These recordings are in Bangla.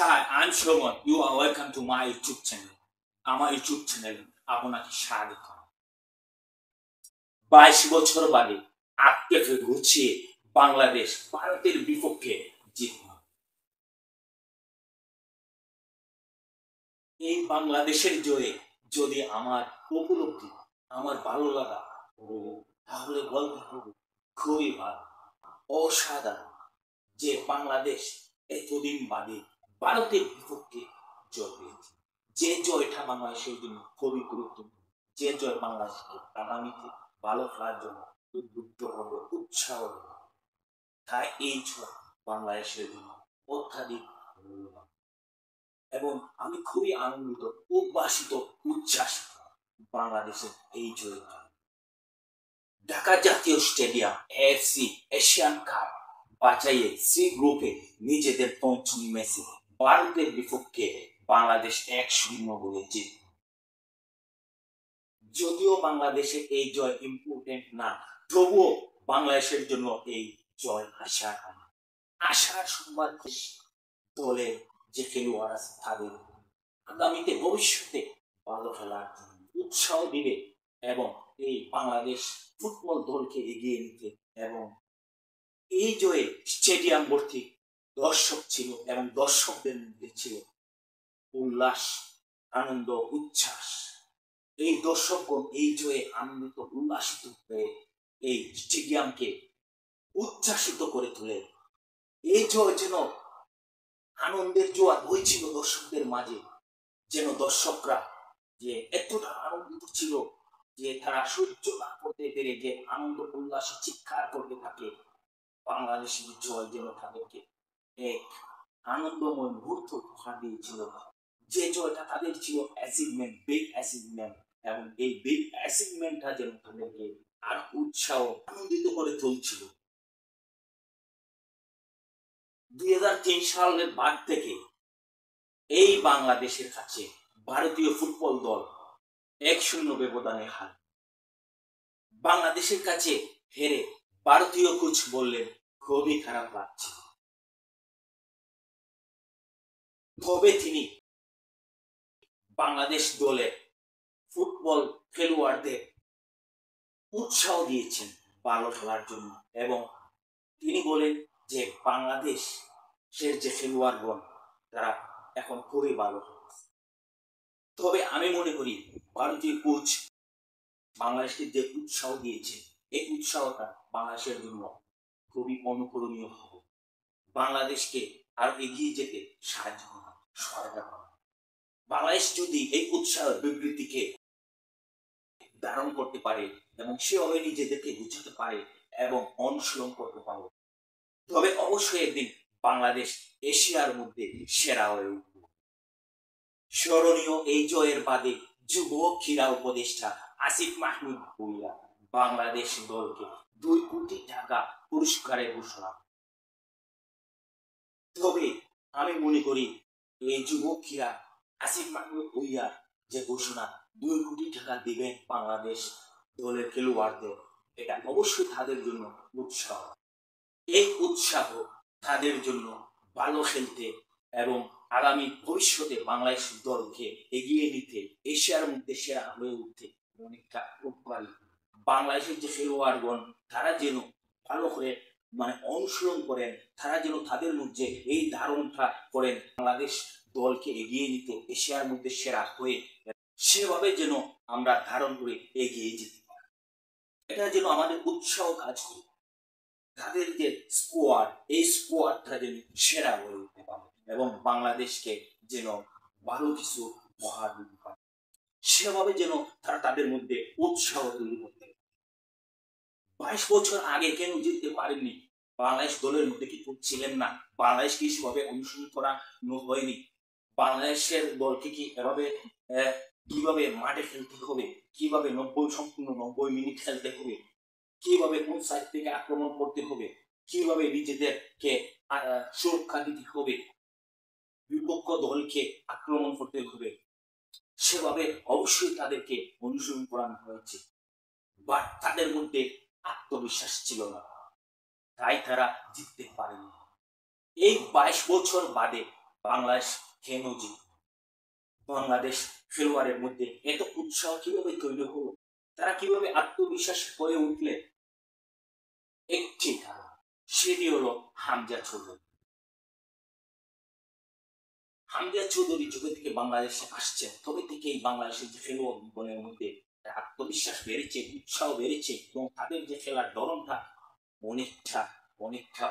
Hi, I'm Shomon. You are welcome to my YouTube channel. আমার ইউটিউব চ্যানেলে আপনাকে স্বাগত। 22 বছর বাদে আটকে ঘুরছে বাংলাদেশ ভারতের বিপক্ষে জিতল। এই বাংলাদেশের জয়ে যদি আমার উপলব্ধি, আমার ভালো লাগা তাহলে বলতে হবে খুবই ভালো, অসাধারণ যে বাংলাদেশ এতদিন বাদে ভারতের বিপক্ষে জয় পেয়েছে। যে জয়টা বাংলাদেশের জন্য খুবই গুরুত্বপূর্ণ, যে জয় বাংলাদেশকে আগামীতে ভালো খেলার জন্য উদ্বুদ্ধ হবে, উৎসাহ হবে। তাই এই জয় বাংলাদেশের জন্য অত্যাধিক মূল্যবান এবং আমি খুবই আনন্দিত, উদ্ভাসিত, উচ্ছ্বাসিত বাংলাদেশের এই জয়ের জন্য। ঢাকা জাতীয় স্টেডিয়াম এএফসি এশিয়ান কাপ বাছাইয়ে সি গ্রুপে নিজেদের পঞ্চম ম্যাচে ভারতের বিপক্ষে বাংলাদেশ 1-0 গোলে জিতে। যদিও বাংলাদেশে এই জয় ইম্পর্টেন্ট না, তবুও বাংলাদেশের জন্য এই জয় আশার সংবাদ। দলের যে খেলোয়াড় আছে তাদের আগামীতে ভবিষ্যতে ভালো খেলার জন্য উৎসাহ দিবে এবং এই বাংলাদেশ ফুটবল দলকে এগিয়ে নিতে। এবং এই জয়ে স্টেডিয়াম ভর্তি দর্শক ছিল এবং দর্শকদের মধ্যে ছিল উল্লাস, আনন্দ, উচ্ছ্বাস। এই দর্শকগণ এই জয়ে আনন্দিত, উল্লাসিত হয়ে এই স্টেডিয়ামকে উচ্ছ্বাসিত করে তোলে। এই জয় যেন আনন্দের জোয়ার বইছিল দর্শকদের মাঝে, যেন দর্শকরা যে এতটা আনন্দিত ছিল যে তারা সহ্য না করতে পেরে যে আনন্দ উল্লাসে চিৎকার করতে থাকে। বাংলাদেশের জয় যেন তাদেরকে এক আনন্দময় মুহূর্ত উপহার দিয়েছিল। যে জয়টা তাদের ছিল অ্যাচিভমেন্ট, বিগ অ্যাচিভমেন্ট, এবং এই বিগ অ্যাচিভমেন্টটা যেন তাদেরকে আর উৎসাহ, আনন্দিত করে তুলছিল। 2003 সালের বাদ থেকে এই বাংলাদেশের কাছে ভারতীয় ফুটবল দল 1-0 ব্যবধানে হার। বাংলাদেশের কাছে হেরে ভারতীয় কোচ বললেন খুবই খারাপ লাগছে। তবে তিনি বাংলাদেশ দলের ফুটবল খেলোয়াড়দের উৎসাহ দিয়েছেন ভালো খেলার জন্য এবং তিনি বলেন যে বাংলাদেশের যে খেলোয়াড়গণ তারা এখন খুবই ভালো। তবে আমি মনে করি ভারতীয় কোচ বাংলাদেশকে যে উৎসাহ দিয়েছে, এই উৎসাহটা বাংলাদেশের জন্য খুবই অনুকরণীয় হবে। বাংলাদেশকে আরো এগিয়ে যেতে সাহায্য করা, সহায়তা করা। বাংলাদেশ যদি এই উৎসাহের বিবৃতিকে ধারণ করতে পারে এবং সেভাবে নিজেদেরকে বুঝাতে পারে এবং অনুশীলন করতে পারে, তবে অবশ্যই একদিন বাংলাদেশ এশিয়ার মধ্যে সেরা হয়ে উঠবে। স্মরণীয় এই জয়ের বাদে যুব ক্রীড়া উপদেষ্টা আসিফ মাহমুদ ভুঁইয়া বাংলাদেশ দলকে 2 কোটি টাকা পুরস্কারের ঘোষণা। তবে আমি মনে করি এই যুব ক্রীড়া আসিফ মাহমুদ ভুঁইয়া যে ঘোষণা 2 কোটি টাকা দিবেন বাংলাদেশ দলের খেলোয়াড়দের, এটা অবশ্যই তাদের জন্য উৎসাহ। এই উৎসাহ তাদের জন্য ভালো খেলতে এবং আগামী ভবিষ্যতে বাংলাদেশ দলকে এগিয়ে নিতে, এশিয়ার মধ্যে সেরা হয়ে উঠতে অনেকটা উপকারী। বাংলাদেশের যে খেলোয়াড়গণ তারা যেন ভালো করে অনুশীলন করেন, তারা যেন তাদের মধ্যে এই ধারণটা করেন বাংলাদেশ দলকে এগিয়ে নিতে, এশিয়ার মধ্যে সেরা হয়ে, সেভাবে যেন আমরা ধারণ করে এগিয়ে যেতে পারি। এটা যেন আমাদের উৎসাহ কাজ করে। তাদের যে স্কোয়াড, এই স্কোয়াডটা যেন সেরা হয়ে উঠতে পারে এবং বাংলাদেশকে যেন ভালো কিছু উপহার দিতে পারে, সেভাবে যেন তারা তাদের মধ্যে উৎসাহ তৈরি করতে পারে। 22 বছর আগে কেন জিততে পারেননি? বাংলাদেশ দলের মধ্যে কি ছিলেন না? বাংলাদেশ কি সেভাবে অনুশীলন করা হয়নি? বাংলাদেশের দলকে কি এভাবে কিভাবে মাঠে খেলতে হবে, কিভাবে সম্পূর্ণ 90 মিনিট খেলতে হবে, কিভাবে কোন সাইড থেকে আক্রমণ করতে হবে, কিভাবে নিজেদেরকে সুরক্ষা দিতে হবে, বিপক্ষ দলকে আক্রমণ করতে হবে, সেভাবে অবশ্যই তাদেরকে অনুসরণ করানো হয়েছে। বাট তাদের মধ্যে আত্মবিশ্বাস ছিল না, তাই তারা জিততে পারেনি। এই 22 বছর বাদে বাংলাদেশ কেন জিতবে? বাংলাদেশ খেলোয়াড়ের মধ্যে এত উৎসাহ কিভাবে তৈরি হলো? তারা কিভাবে আত্মবিশ্বাস হয়ে উঠলে? একটি কারণ, সেটি হলো হামজা চৌধুরী। হামজা চৌধুরী যবে থেকে বাংলাদেশে আসছে তবে থেকেই বাংলাদেশের যে খেলোয়াড়দের মধ্যে আত্মবিশ্বাস বেড়েছে, উৎসাহ বেড়েছে এবং তাদের যে খেলার ধরনটা অনেকটা অনেকটা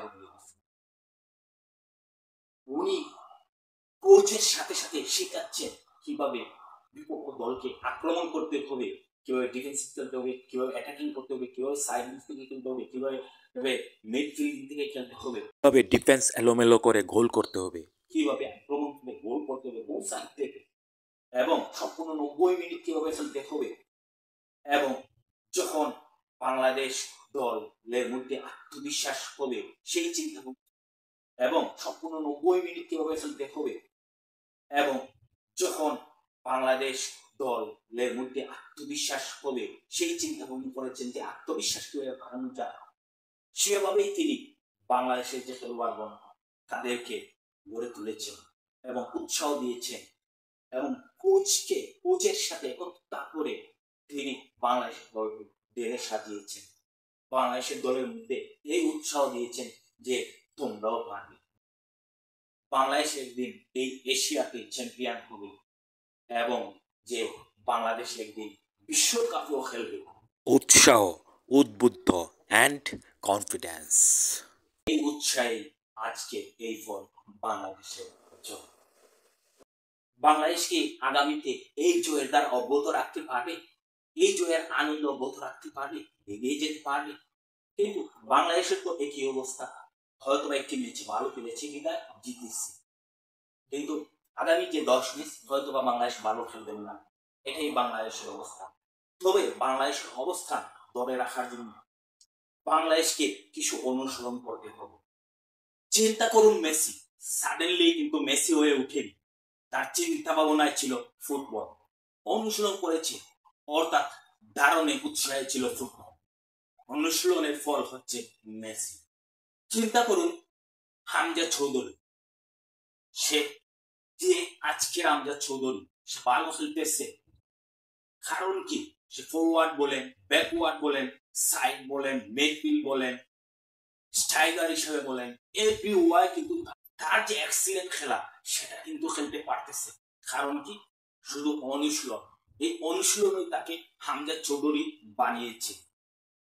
উনি কোচের সাথে সাথে শেখাচ্ছেন কিভাবে বিপক্ষ দলকে আক্রমণ করতে হবে, কিভাবে ডিফেন্সিভ খেলতে হবে, কিভাবে অ্যাটাকিং করতে হবে, কিভাবে সাইড থেকে খেলতে হবে, কিভাবে মিডফিল্ড থেকে খেলতে হবে, কিভাবে ডিফেন্স এলোমেলো করে গোল করতে হবে, কিভাবে আক্রমণ করে গোল করতে হবে বহু সাইড থেকে, এবং সম্পূর্ণ 90 মিনিট কিভাবে খেলতে হবে, এবং যখন বাংলাদেশ দলের মধ্যে আত্মবিশ্বাস হবে সেই চিন্তা, এবং সম্পূর্ণ 90 মিনিট কিভাবে খেলতে হবে, এবং যখন বাংলাদেশ দলের মধ্যে আত্মবিশ্বাস হবে সেই চিন্তা ভাবনা করেছেন যে আত্মবিশ্বাস কিভাবে বাড়ানো যায়, সেভাবেই তিনি বাংলাদেশের যে খেলোয়াড়গণ তাদেরকে গড়ে তুলেছেন এবং উৎসাহ দিয়েছেন এবং কোচের সাথে একত্রিত করে তিনি বাংলাদেশের দলকে দেহে সাজিয়েছেন। বাংলাদেশের দলের মধ্যে এই উৎসাহ দিয়েছেন যে তোমরাও পারবে, বাংলাদেশ একদিন এই এশিয়াতে চ্যাম্পিয়ন হবে এবং যে বাংলাদেশ একদিন বিশ্বকাপও খেলবে। উৎসাহ, উদ্বুদ্ধ অ্যান্ড কনফিডেন্স, এই উৎসাহে আজকে এই ফল বাংলাদেশের জন্য। বাংলাদেশ কি আগামীতে এই জয়ের দ্বারা অব্যাহত রাখতে পারবে? এই জয়ের আনন্দ অব্যাহত রাখতে পারবে? এগিয়ে যেতে পারবে? কিন্তু বাংলাদেশের তো একই অবস্থা, হয়তো একটি ম্যাচে ভালো খেলেছে বিদায় জিতেছে, কিন্তু আগামী যে 10 ম্যাচ হয়তো বা বাংলাদেশ ভালো খেলবেন না, এটাই বাংলাদেশের অবস্থা। তবে বাংলাদেশের অবস্থান ধরে রাখার জন্য বাংলাদেশকে কিছু অনুসরণ করতে হবে। চিন্তা করুন, মেসি সাডেনলি কিন্তু মেসি হয়ে উঠেনি, তার চিন্তা ভাবনায় ছিল ফুটবল, অনুশীলন করেছে, অর্থাৎ ধারণে উৎসাহে ছিল ফুটবল, অনুশীলনের ফল হচ্ছে মেসি। চিন্তা করুন হামজা চৌধুরী, সে যে আজকে হামজা চৌধুরী সে ভালো খেলতেছে, কারণ কি? সে ফরওয়ার্ড বলেন, ব্যাকওয়ার্ড বলেন, সাইড বলেন, মিডফিল্ড বলেন, স্ট্রাইকার হিসেবে বলেন, এভরিওয়াই কিন্তু তার যে এক্সিলেন্ট খেলা সেটা কিন্তু খেলতে পারতেছে। কারণ কি? শুধু অনুশীলন। এই অনুশীলনই তাকে হামজা চৌধুরী বানিয়েছে।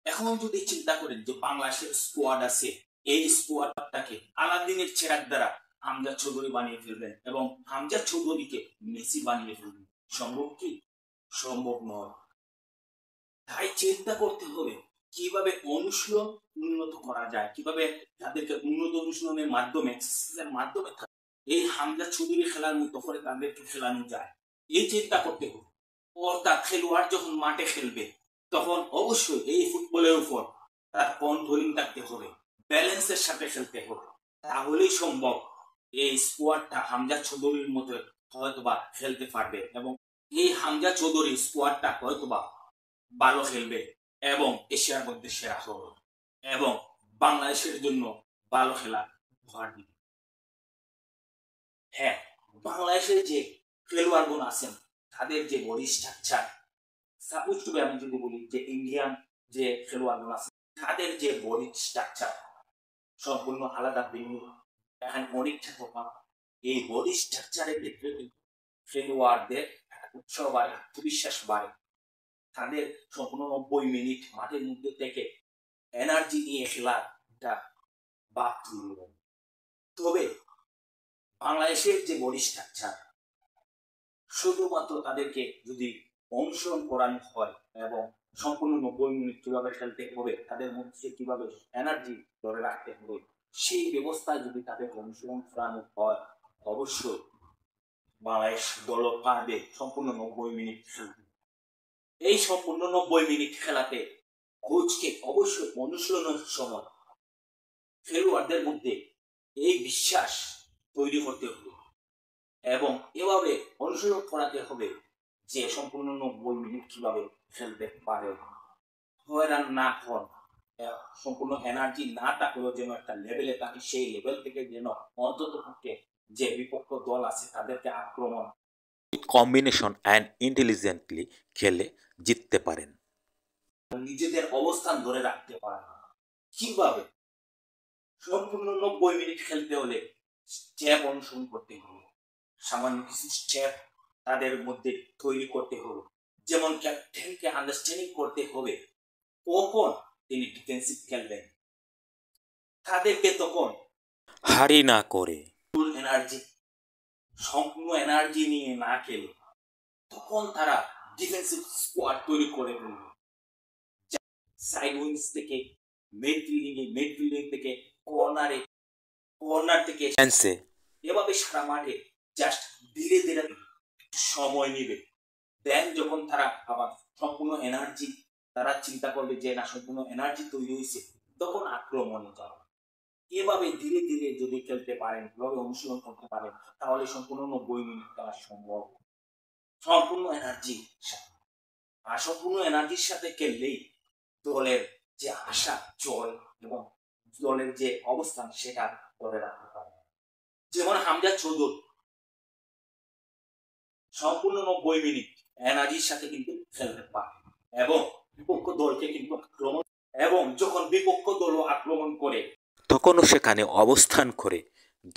এখন যদি চিন্তা করেন যে বাংলাদেশের স্কোয়াড আছে, এই স্কোয়াডটাকে আলাদিনের চেরাগ দ্বারা হামজা চৌধুরী বানিয়ে ফেলবেন এবং হামজা চৌধুরীকে মেসি বানিয়ে ফেলবেন, সম্ভব কি? সম্ভব নয়। তাই চিন্তা করতে হবে কিভাবে অনুশীলন উন্নত করা যায়, কিভাবে তাদেরকে উন্নত অনুশীলনের মাধ্যমে এই হামজা চৌধুরী খেলার মতো করে তাদেরকে খেলানো যায়, এই চিন্তা করতে হবে। অর্থাৎ খেলোয়াড় যখন মাঠে খেলবে তখন অবশ্যই এই ফুটবলের উপর তার কন্ট্রোলিং থাকতে হবে, ব্যালেন্সের সাথে খেলতে হবে, তাহলেই সম্ভব এই স্কোয়াডটা হামজা চৌধুরীর মতো হয়তোবা খেলতে পারবে এবং এই হামজা চৌধুরী স্কোয়াডটা হয়তোবা ভালো খেলবে এবং এশিয়ার মধ্যে সেরা হবে এবং বাংলাদেশের জন্য ভালো খেলা উপহার দিবে। হ্যাঁ, বাংলাদেশের যে খেলোয়াড়গণ আছেন তাদের যে বডি স্ট্রাকচার, সাপোজ টু আমি যদি বলি যে ইন্ডিয়ান যে খেলোয়াড়গণ আছে তাদের যে বডি স্ট্রাকচার সম্পূর্ণ আলাদা, ভিন্ন, এখানে অনেকটা তফাৎ। এই বডি স্ট্রাকচারের ক্ষেত্রে খেলোয়াড়দের উৎসাহ বাড়ে, আত্মবিশ্বাস বাড়ে, তাদের সম্পূর্ণ 90 মিনিট মাঠের মধ্যে থেকে এনার্জি নিয়ে খেলাটা বাদ তুলল। তবে বাংলাদেশের যে বডি স্ট্রাকচার শুধুমাত্র তাদেরকে যদি অনুসরণ করানো হয় এবং সম্পূর্ণ 90 মিনিট কিভাবে খেলতে হবে, তাদের মধ্যে কিভাবে এনার্জি ধরে রাখতে হবে, সেই ব্যবস্থায় যদি তাদের অনুসরণ করানো হয় অবশ্যই বাংলাদেশ দল পারবে সম্পূর্ণ 90 মিনিট খেলতে। এই সম্পূর্ণ 90 মিনিট খেলাতে কোচকে অবশ্যই অনুশীলনের সময় খেলোয়াড়দের মধ্যে এই বিশ্বাস তৈরি করতে হবে এবং এভাবে অনুশীলন করাতে হবে যে সম্পূর্ণ 90 মিনিট কিভাবে খেলতে পারে, হয়রান না হন, সম্পূর্ণ এনার্জি না থাকলেও যেন একটা লেভেলে থাকে, সেই লেভেল থেকে যেন অন্তত যে বিপক্ষ দল আছে তাদেরকে আক্রমণ কম্বিনেশন অ্যান্ড ইন্টেলিজেন্টলি খেলে জিততে পারেন। নিজেদের অবস্থান ধরে রাখতে পারেন। কিভাবে? সম্পূর্ণ 90 মিনিট খেলতে হলে স্টেপ অনুসরণ করতে হবে, সামান্য কিছু স্টেপ তাদের মধ্যে তৈরি করতে হবে। যেমন ক্যাপ্টেনকে আন্ডারস্ট্যান্ডিং করতে হবে কখন তিনি ডিফেন্সিভ খেলবেন, তাদেরকে তখন হারি না করে এনার্জি সম্পূর্ণ এনার্জি নিয়ে না খেলে তখন তারা ডিফেন্সিভ স্কোয়াড তৈরি করে ফেলবে। সাইড উইংস থেকে মিডফিল্ডিং থেকে কর্নার থেকে ফ্যান্সে এভাবে সারা মাঠে জাস্ট ধীরে ধীরে সময় নেবে। দেন যখন তারা আবার সম্পূর্ণ এনার্জি তারা চিন্তা করবে যে না সম্পূর্ণ এনার্জি তৈরি হয়েছে, তখন আক্রমণে যাবে। এভাবে ধীরে ধীরে যদি খেলতে পারেন, এভাবে অনুশীলন করতে পারেন, তাহলে সম্পূর্ণ 90 মিনিট খেলা সম্ভব। সম্পূর্ণ এনার্জি আর সম্পূর্ণ এনার্জির সাথে খেললেই দলের যে আশা জয় এবং দলের যে অবস্থান সেটা ধরে রাখতে পারে। যেমন হামজা চৌধুরী সম্পূর্ণ 90 মিনিট এনার্জির সাথে কিন্তু খেলতে পারে এবং বিপক্ষ দলকে কিন্তু আক্রমণ এবং যখন বিপক্ষ দল আক্রমণ করে তখনও সেখানে অবস্থান করে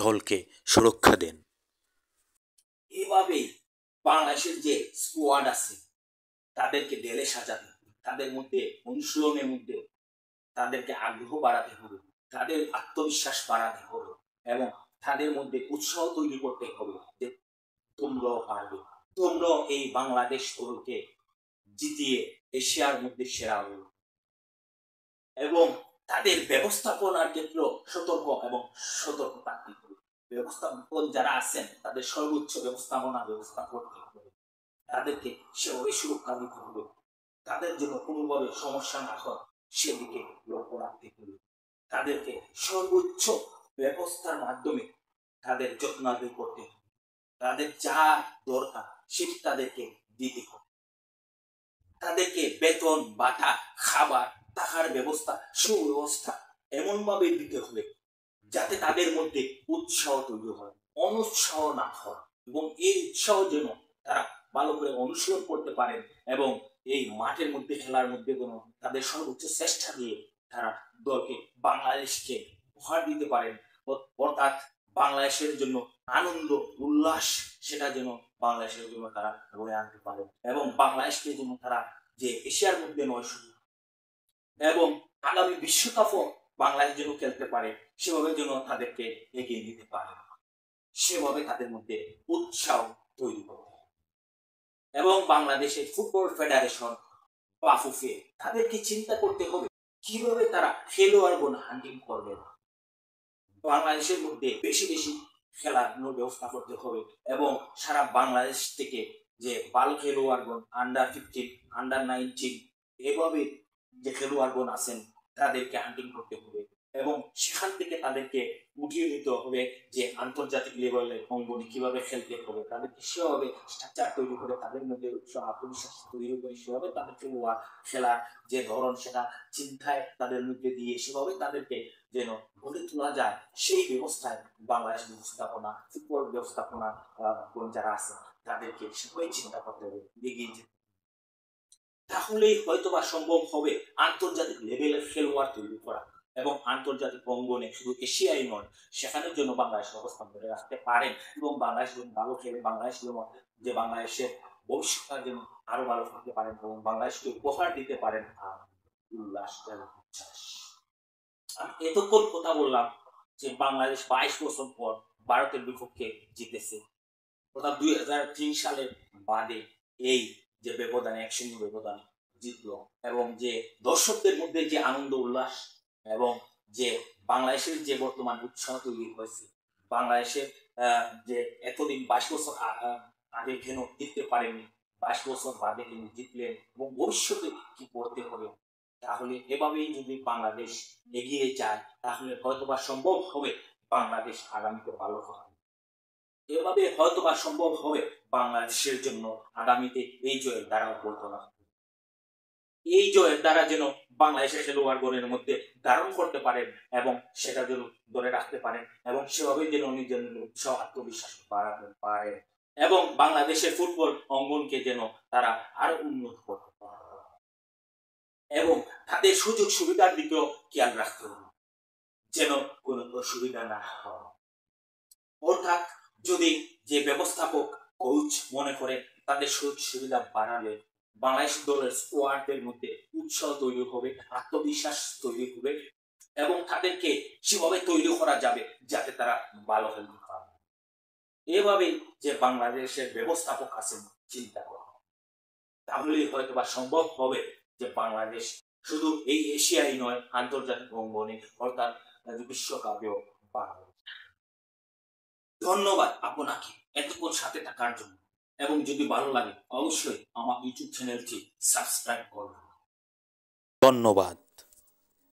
দলকে সুরক্ষা দেন। এভাবেই বাংলাদেশের যে স্কোয়াড আছে তাদেরকে ঢেলে সাজাতে, তাদের মধ্যে অনুশীলনের মধ্যে তাদেরকে আগ্রহ বাড়াতে হবে, তাদের আত্মবিশ্বাস বাড়াতে হবে এবং তাদের মধ্যে উৎসাহ তৈরি করতে হবে যে তোমরাও পারবে, তোমরাও এই বাংলাদেশ দলকে জিতিয়ে এশিয়ার মধ্যে সেরা হবে এবং তাদের ব্যবস্থাপনার ক্ষেত্রে সতর্ক এবং সতর্ক থাকতে হবে। ব্যবস্থাপন যারা আছেন তাদের সর্বোচ্চ ব্যবস্থা করতে হবে, তাদেরকে সেভাবে সুরক্ষা দিতে হবে, তাদের জন্য কোনোভাবে সমস্যা না হয় সেদিকে লক্ষ্য রাখতে হবে, তাদেরকে সর্বোচ্চ ব্যবস্থার মাধ্যমে তাদের যত্নাদি করতে হবে, তাদের যা দরকার সেটি তাদেরকে দিতে হবে, তাদেরকে বেতন ভাতা খাবার থাকার ব্যবস্থা সুব্যবস্থা এমন ভাবে দিতে হবে যাতে তাদের মধ্যে উৎসাহ তৈরি হয়, অনুৎসাহ না হয় এবং এই উৎসাহ যেন তারা ভালো করে অনুশীলন করতে পারেন এবং এই মাঠের মধ্যে খেলার মধ্যে কোনো তাদের সর্বোচ্চ চেষ্টা দিয়ে তারা দলকে বাংলাদেশকে উপহার দিতে পারেন। অর্থাৎ বাংলাদেশের জন্য আনন্দ উল্লাস সেটা যেন বাংলাদেশের জন্য তারা বয়ে আনতে পারে এবং বাংলাদেশকে যেন তারা যে এশিয়ার মধ্যে নয় শুধু এবং আগামী বিশ্বকাপও বাংলাদেশ যেন খেলতে পারে সেভাবে যেন তাদেরকে এগিয়ে নিতে পারে, সেভাবে তাদের মধ্যে উৎসাহ তৈরি করতে হবে এবং বাংলাদেশের ফুটবল ফেডারেশন বাফুফে তাদেরকে চিন্তা করতে হবে কিভাবে তারা খেলোয়াড়গণ হান্টিং করবে। বাংলাদেশের মধ্যে বেশি বেশি খেলার ব্যবস্থা করতে হবে এবং সারা বাংলাদেশ থেকে যে ভালো খেলোয়াড়গণ আন্ডার 15 আন্ডার 19 এভাবে যে খেলোয়াড়গণ আছেন তাদেরকে হান্টিং করতে হবে এবং সেখান থেকে তাদেরকে উঠিয়ে নিতে হবে যে আন্তর্জাতিক লেভেলে অঙ্গনে কিভাবে খেলতে হবে, তাদেরকে সেভাবে স্ট্রাকচার তৈরি করে তাদের মধ্যে আত্মবিশ্বাস তৈরি করে সেভাবে তাদের খেলার যে ধরন সেটা চিন্তায় তাদের মধ্যে দিয়ে সেভাবে তাদেরকে যেন গড়ে তোলা যায় সেই ব্যবস্থায় বাংলাদেশ ব্যবস্থাপনা ফুটবল ব্যবস্থাপনা যারা আছে তাদেরকে সেভাবে চিন্তা করতে হবে, এগিয়ে যেতে, তাহলেই হয়তোবা সম্ভব হবে আন্তর্জাতিক লেভেলের খেলোয়াড় তৈরি করা এবং আন্তর্জাতিক অঙ্গনে শুধু এশিয়াই নয় সেখানের জন্য বাংলাদেশ অবস্থান ধরে রাখতে পারেন এবং বাংলাদেশ ভালো খেলে বাংলাদেশ যে বাংলাদেশের ভবিষ্যৎটা যেন আরো ভালো থাকতে পারেন এবং বাংলাদেশকে উপহার দিতে পারেন আর উল্লাস উচ্ছ্বাস। আমি এতক্ষণ কথা বললাম যে বাংলাদেশ 22 বছর পর ভারতের বিপক্ষে জিতেছে, অর্থাৎ 2003 সালের বাদে এই যে ব্যবধান 1-0 ব্যবধান জিতলো এবং যে দর্শকদের মধ্যে যে আনন্দ উল্লাস এবং যে বাংলাদেশের যে বর্তমান উৎসাহ তৈরি হয়েছে, বাংলাদেশের যে এতদিন 22 বছর আগে কেন জিততে পারেনি, 22 বছর বাদে কিন্তু জিতলেন এবং ভবিষ্যতে কি করতে হবে, তাহলে এভাবেই যদি বাংলাদেশ এগিয়ে যায় তাহলে হয়তোবা সম্ভব হবে বাংলাদেশ আগামীতে ভালো হবে, এভাবে হয়তোবা সম্ভব হবে বাংলাদেশের জন্য আগামীতে এই জয়ের দ্বারা বলতে হবে। এই জয়ের দ্বারা যেন বাংলাদেশের খেলোয়াড়গণের মধ্যে ধারণ করতে পারেন এবং সেটা যেন ধরে রাখতে পারেন এবং সেভাবে যেন নিজের উৎসাহ আত্মবিশ্বাস বাড়াতে পারে এবং বাংলাদেশের ফুটবল অঙ্গনকে যেন তারা আরো উন্নত করতে পারে এবং তাদের সুযোগ সুবিধার দিকেও খেয়াল রাখতে হবে যেন কোনো অসুবিধা না হয়। অর্থাৎ যদি যে ব্যবস্থাপক কোচ মনে করে তাদের সুযোগ সুবিধা বাড়ালে বাংলাদেশ দলের স্কোয়াডের মধ্যে উৎসাহ তৈরি হবে, আত্মবিশ্বাস তৈরি হবে এবং তাদেরকে সেভাবে তৈরি করা যাবে যাতে তারা ভালো খেলতে পারে। এভাবে যে বাংলাদেশের ব্যবস্থাপক আছেন চিন্তা করা, তাহলেই হয়তো বা সম্ভব হবে যে বাংলাদেশ শুধু এই এশিয়াই নয় আন্তর্জাতিক অঙ্গনে অর্থাৎ বিশ্বকাপেও পারবে। ধন্যবাদ আপনাকে এতক্ষণ সাথে থাকার জন্য এবং যদি ভালো লাগে অবশ্যই আমার ইউটিউব চ্যানেলটি সাবস্ক্রাইব করবেন। ধন্যবাদ।